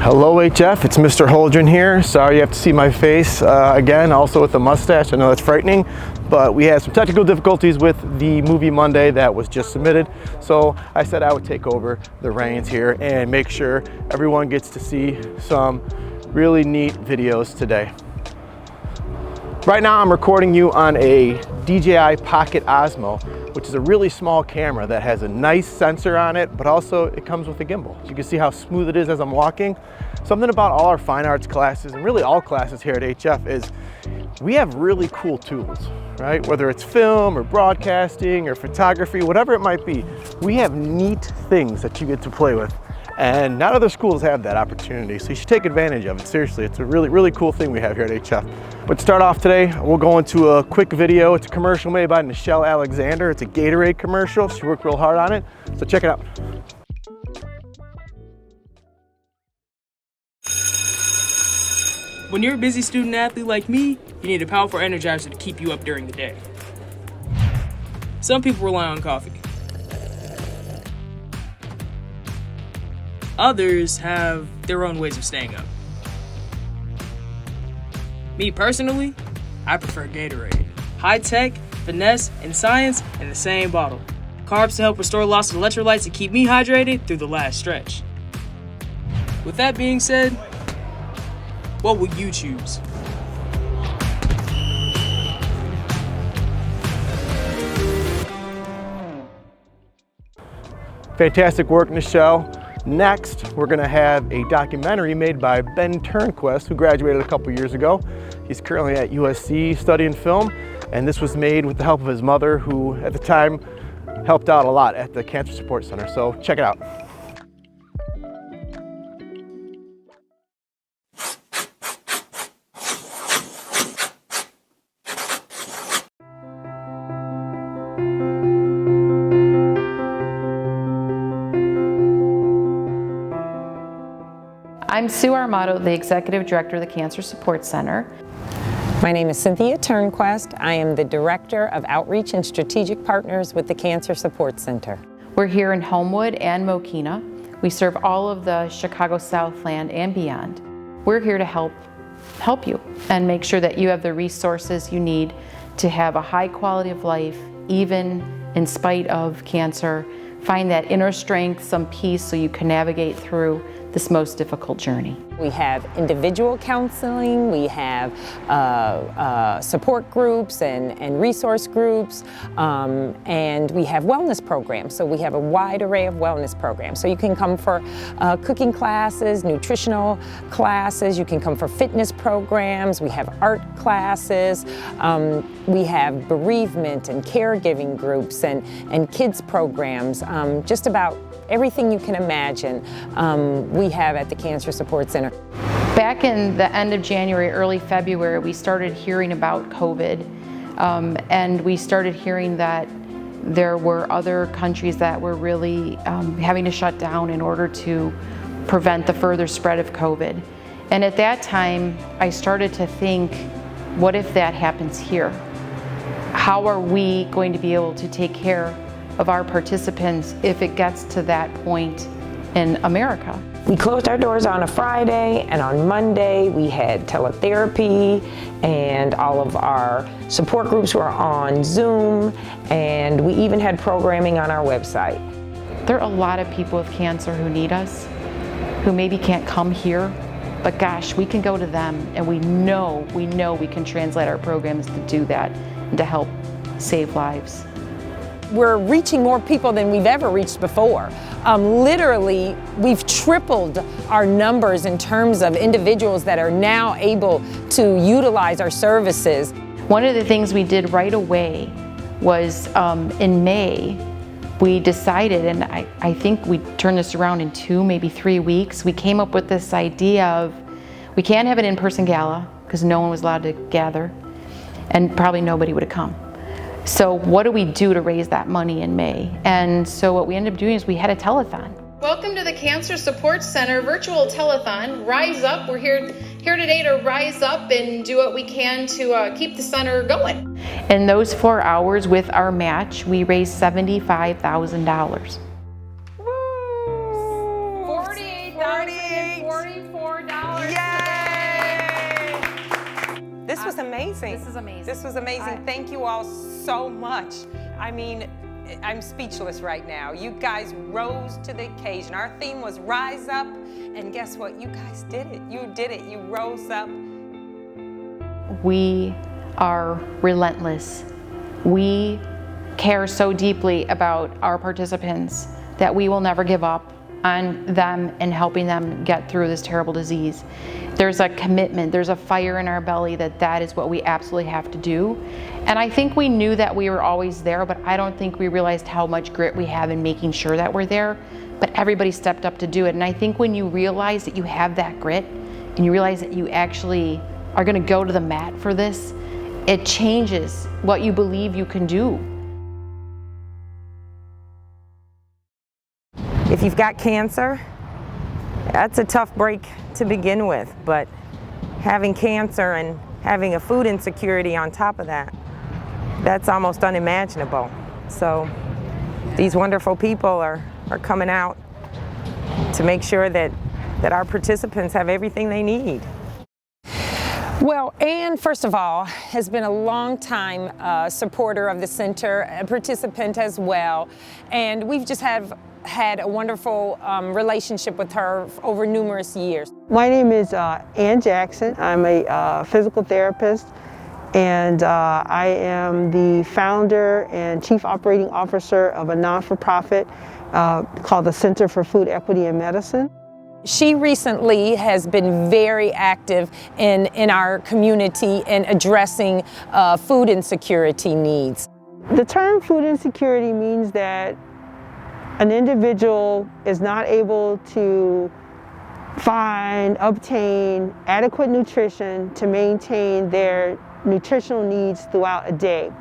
Hello HF, it's Mr. Holdren here. Sorry you have to see my face again, also with the mustache. I know that's frightening, but we had some technical difficulties with the Movie Monday that was just submitted. So I said I would take over the reins here and make sure everyone gets to see some really neat videos today. Right now I'm recording you on a DJI Pocket Osmo, which is a really small camera that has a nice sensor on it, but also it comes with a gimbal. You can see how smooth it is as I'm walking. Something about all our fine arts classes, and really all classes here at HF, is we have really cool tools, right? Whether it's film or broadcasting or photography, whatever it might be, we have neat things that you get to play with. And not other schools have that opportunity, so you should take advantage of it. Seriously, it's a really cool thing we have here at HF. But to start off today, we'll go into a quick video. It's a commercial made by Nichelle Alexander. It's a Gatorade commercial. She worked real hard on it, so check it out. When you're a busy student athlete like me, you need a powerful energizer to keep you up during the day. Some people rely on coffee. Others have their own ways of staying up. Me personally, I prefer Gatorade. High tech, finesse, and science in the same bottle. Carbs to help restore lost electrolytes and keep me hydrated through the last stretch. With that being said, what would you choose? Fantastic work, Nichelle. Next, we're gonna have a documentary made by Ben Turnquist, who graduated a couple years ago. He's currently at USC studying film, and this was made with the help of his mother, who at the time helped out a lot at the Cancer Support Center. So check it out. I'm Sue Armato, the Executive Director of the Cancer Support Center. My name is Cynthia Turnquist. I am the Director of Outreach and Strategic Partners with the Cancer Support Center. We're here in Homewood and Mokina. We serve all of the Chicago Southland and beyond. We're here to help you and make sure that you have the resources you need to have a high quality of life, even in spite of cancer. Find that inner strength, some peace, so you can navigate through this most difficult journey. We have individual counseling, we have support groups and resource groups, and we have wellness programs. So we have a wide array of wellness programs. So you can come for cooking classes, nutritional classes, you can come for fitness programs, we have art classes, we have bereavement and caregiving groups and kids programs, just about everything you can imagine we have at the Cancer Support Center. Back in the end of January, early February, we started hearing about COVID, and we started hearing that there were other countries that were really having to shut down in order to prevent the further spread of COVID. And at that time, I started to think, what if that happens here? How are we going to be able to take care of our participants if it gets to that point in America? We closed our doors on a Friday, and on Monday we had teletherapy, and all of our support groups were on Zoom, and we even had programming on our website. There are a lot of people with cancer who need us, who maybe can't come here, but gosh, we can go to them, and we know we can translate our programs to do that and to help save lives. We're reaching more people than we've ever reached before. Literally, we've tripled our numbers in terms of individuals that are now able to utilize our services. One of the things we did right away was in May, we decided, and I think we turned this around in 2, maybe 3 weeks, we came up with this idea of, we can't have an in-person gala because no one was allowed to gather, and probably nobody would have come. So what do we do to raise that money in May? And so what we ended up doing is we had a telethon. Welcome to the Cancer Support Center virtual telethon, Rise Up. We're here today to rise up and do what we can to keep the center going. In those 4 hours with our match, we raised $75,000. $48,044. Yay! This was amazing. This is amazing. This was amazing. Thank you all so much. I mean, I'm speechless right now. You guys rose to the occasion. Our theme was Rise Up, and guess what? You guys did it. You did it. You rose up. We are relentless. We care so deeply about our participants that we will never give up on them and helping them get through this terrible disease. There's a commitment, there's a fire in our belly that is what we absolutely have to do. And I think we knew that we were always there, but I don't think we realized how much grit we have in making sure that we're there. But everybody stepped up to do it. And I think when you realize that you have that grit and you realize that you actually are gonna go to the mat for this, it changes what you believe you can do. If you've got cancer, that's a tough break to begin with, but having cancer and having a food insecurity on top of that, that's almost unimaginable. So these wonderful people are coming out to make sure that our participants have everything they need. Well, Anne, first of all, has been a long-time supporter of the center, a participant as well, and we've just had a wonderful relationship with her over numerous years. My name is Ann Jackson. I'm a physical therapist, and I am the founder and chief operating officer of a non-for-profit called the Center for Food Equity in Medicine. She recently has been very active in our community in addressing food insecurity needs. The term food insecurity means that an individual is not able to obtain adequate nutrition to maintain their nutritional needs throughout a day.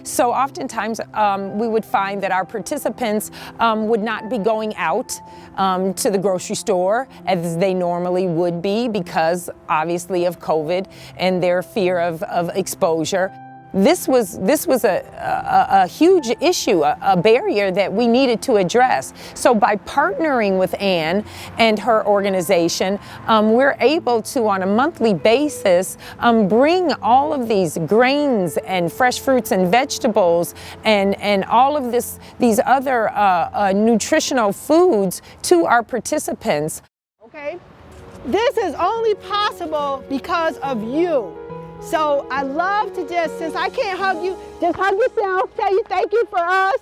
So oftentimes we would find that our participants would not be going out to the grocery store as they normally would be because obviously of COVID and their fear of exposure. This was a huge issue, a barrier that we needed to address. So by partnering with Anne and her organization, we're able to, on a monthly basis, bring all of these grains and fresh fruits and vegetables and all of these other nutritional foods to our participants. Okay, this is only possible because of you. So I love to since I can't hug you, just hug yourself, tell you thank you for us.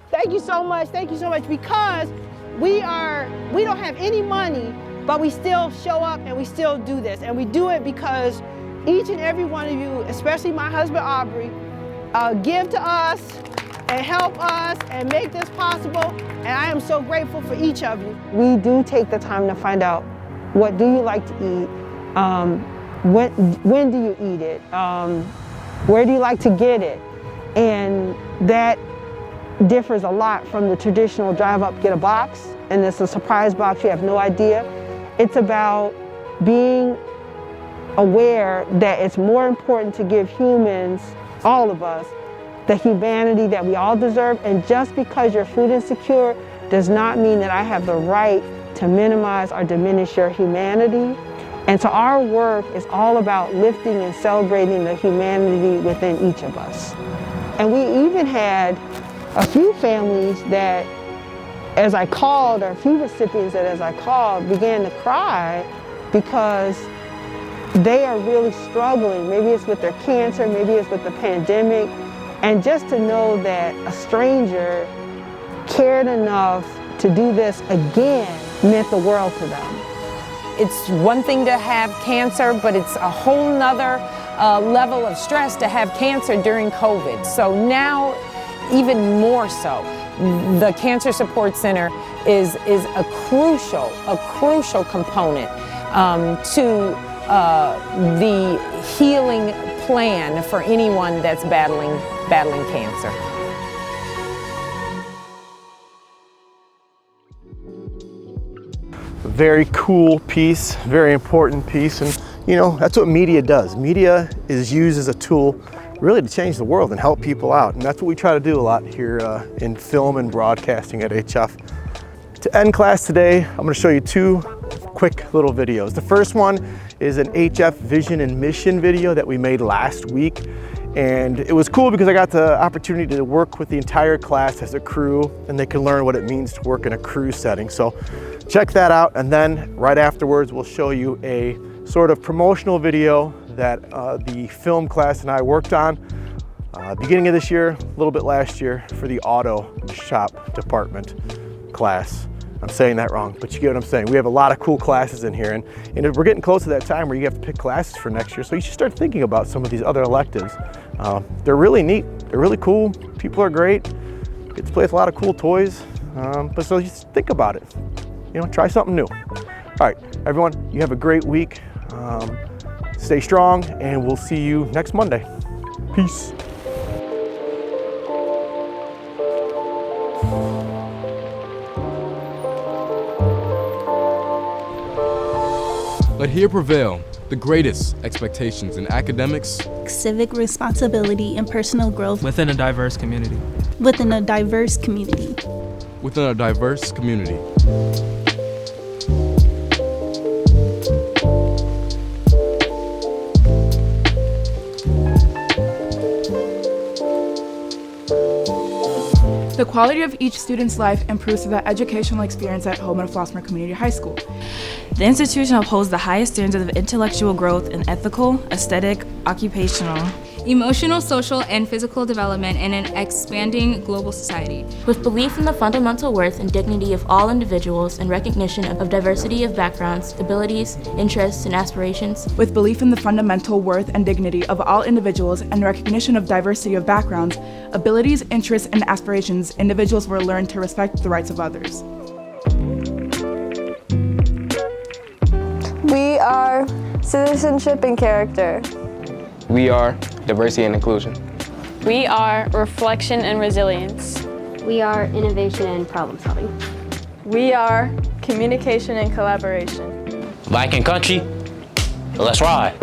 Thank you so much, because we don't have any money, but we still show up and we still do this. And we do it because each and every one of you, especially my husband Aubrey, give to us and help us and make this possible. And I am so grateful for each of you. We do take the time to find out, what do you like to eat? When do you eat it? Where do you like to get it? And that differs a lot from the traditional drive up, get a box, and it's a surprise box, you have no idea. It's about being aware that it's more important to give humans, all of us, the humanity that we all deserve. And just because you're food insecure does not mean that I have the right to minimize or diminish your humanity. And so our work is all about lifting and celebrating the humanity within each of us. And we even had a few families that, as I called, or a few recipients that as I called, began to cry because they are really struggling. Maybe it's with their cancer, maybe it's with the pandemic. And just to know that a stranger cared enough to do this again meant the world to them. It's one thing to have cancer, but it's a whole nother level of stress to have cancer during COVID. So now, even more so, the Cancer Support Center is a crucial component to the healing plan for anyone that's battling cancer. Very cool piece, very important piece, and you know, that's what media does. Media is used as a tool really to change the world and help people out, and that's what we try to do a lot here in film and broadcasting at HF. To end class today, I'm going to show you two quick little videos. The first one is an HF Vision and Mission video that we made last week, and it was cool because I got the opportunity to work with the entire class as a crew, and they can learn what it means to work in a crew setting. So check that out, and then right afterwards we'll show you a sort of promotional video that the film class and I worked on beginning of this year, a little bit last year, for the auto shop department class. I'm saying that wrong, but you get what I'm saying. We have a lot of cool classes in here, and we're getting close to that time where you have to pick classes for next year, so you should start thinking about some of these other electives. They're really neat, they're really cool, people are great, get to play with a lot of cool toys, but so just think about it. You know, try something new. All right, everyone, you have a great week. Stay strong, and we'll see you next Monday. Peace. Let here prevail the greatest expectations in academics, civic responsibility, and personal growth within a diverse community. Within a diverse community. Within a diverse community. The quality of each student's life improves through the educational experience at Homewood Flossmoor Community High School. The institution upholds the highest standards of intellectual growth in ethical, aesthetic, occupational, emotional, social, and physical development in an expanding global society. With belief in the fundamental worth and dignity of all individuals and recognition of diversity of backgrounds, abilities, interests, and aspirations. With belief in the fundamental worth and dignity of all individuals and recognition of diversity of backgrounds, abilities, interests, and aspirations, individuals will learn to respect the rights of others. We are citizenship and character. We are diversity and inclusion. We are reflection and resilience. We are innovation and problem solving. We are communication and collaboration. Viking country, let's ride.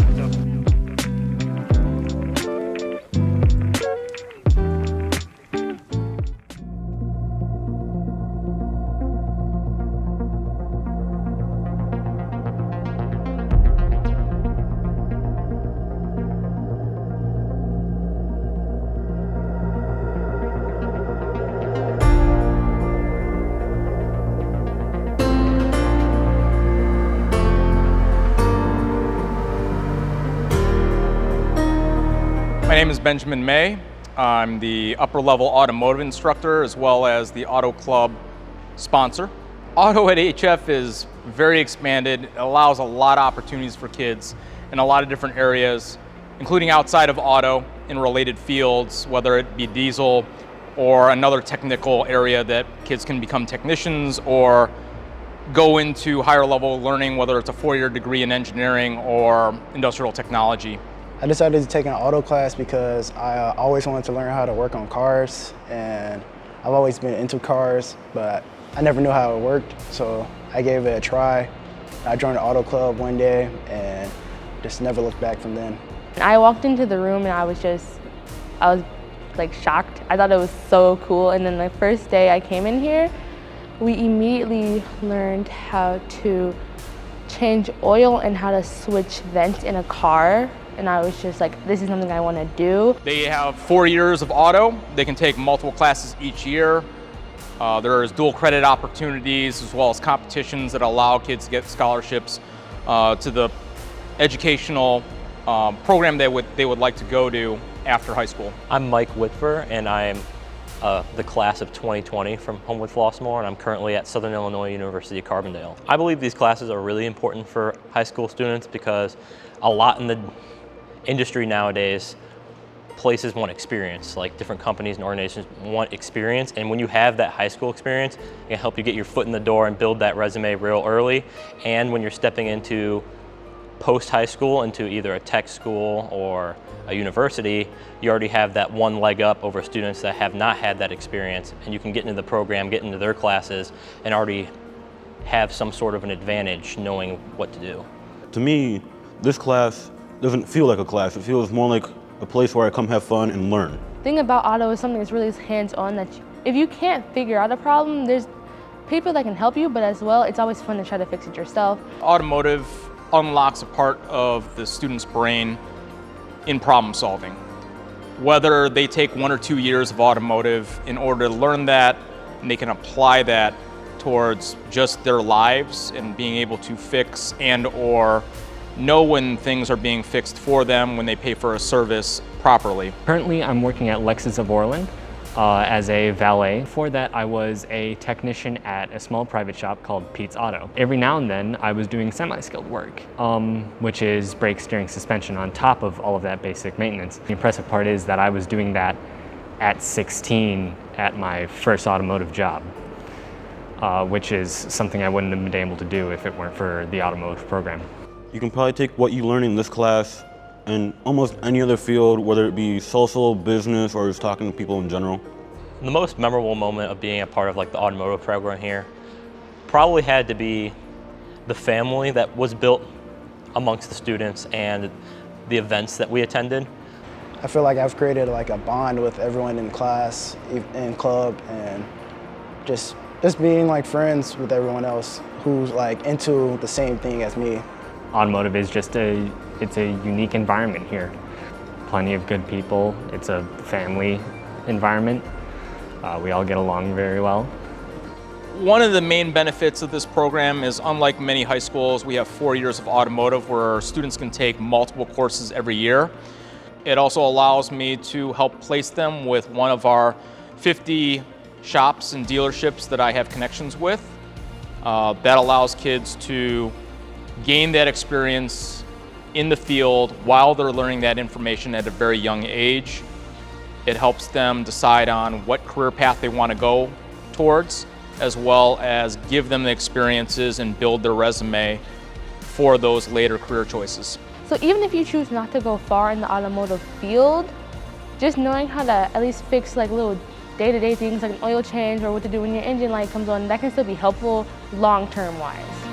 My name is Benjamin May. I'm the upper level automotive instructor as well as the Auto Club sponsor. Auto at HF is very expanded. It allows a lot of opportunities for kids in a lot of different areas, including outside of auto in related fields, whether it be diesel or another technical area that kids can become technicians or go into higher level learning, whether it's a 4-year degree in engineering or industrial technology. I decided to take an auto class because I always wanted to learn how to work on cars, and I've always been into cars, but I never knew how it worked, so I gave it a try. I joined the Auto Club one day and just never looked back from then. I walked into the room and I was like shocked. I thought it was so cool, and then the first day I came in here, we immediately learned how to change oil and how to switch vents in a car. And I was just like, this is something I want to do. They have 4 years of auto. They can take multiple classes each year. There's dual credit opportunities as well as competitions that allow kids to get scholarships to the educational program they would like to go to after high school. I'm Mike Whitfer, and I'm the class of 2020 from Homewood Flossmoor, and I'm currently at Southern Illinois University of Carbondale. I believe these classes are really important for high school students because a lot in the industry nowadays, places want experience, like different companies and organizations want experience, and when you have that high school experience, it can help you get your foot in the door and build that resume real early, and when you're stepping into post-high school into either a tech school or a university, you already have that one leg up over students that have not had that experience, and you can get into the program, get into their classes, and already have some sort of an advantage knowing what to do. To me, this class doesn't feel like a class. It feels more like a place where I come have fun and learn. The thing about auto is something that's really hands-on, that if you can't figure out a problem, there's people that can help you, but as well, it's always fun to try to fix it yourself. Automotive unlocks a part of the student's brain in problem solving. Whether they take 1 or 2 years of automotive in order to learn that, and they can apply that towards just their lives and being able to fix and or know when things are being fixed for them when they pay for a service properly. Currently, I'm working at Lexus of Orland as a valet. Before that, I was a technician at a small private shop called Pete's Auto. Every now and then, I was doing semi-skilled work, which is brake, steering, suspension on top of all of that basic maintenance. The impressive part is that I was doing that at 16 at my first automotive job, which is something I wouldn't have been able to do if it weren't for the automotive program. You can probably take what you learn in this class in almost any other field, whether it be social, business, or just talking to people in general. The most memorable moment of being a part of like the automotive program here probably had to be the family that was built amongst the students and the events that we attended. I feel like I've created like a bond with everyone in class, in club, and just being like friends with everyone else who's like into the same thing as me. Automotive is just it's a unique environment here. Plenty of good people. It's a family environment. We all get along very well. One of the main benefits of this program is, unlike many high schools, we have 4 years of automotive where students can take multiple courses every year. It also allows me to help place them with one of our 50 shops and dealerships that I have connections with. That allows kids to gain that experience in the field while they're learning that information at a very young age. It helps them decide on what career path they want to go towards, as well as give them the experiences and build their resume for those later career choices. So even if you choose not to go far in the automotive field, just knowing how to at least fix like little day-to-day things like an oil change or what to do when your engine light comes on, that can still be helpful long-term wise.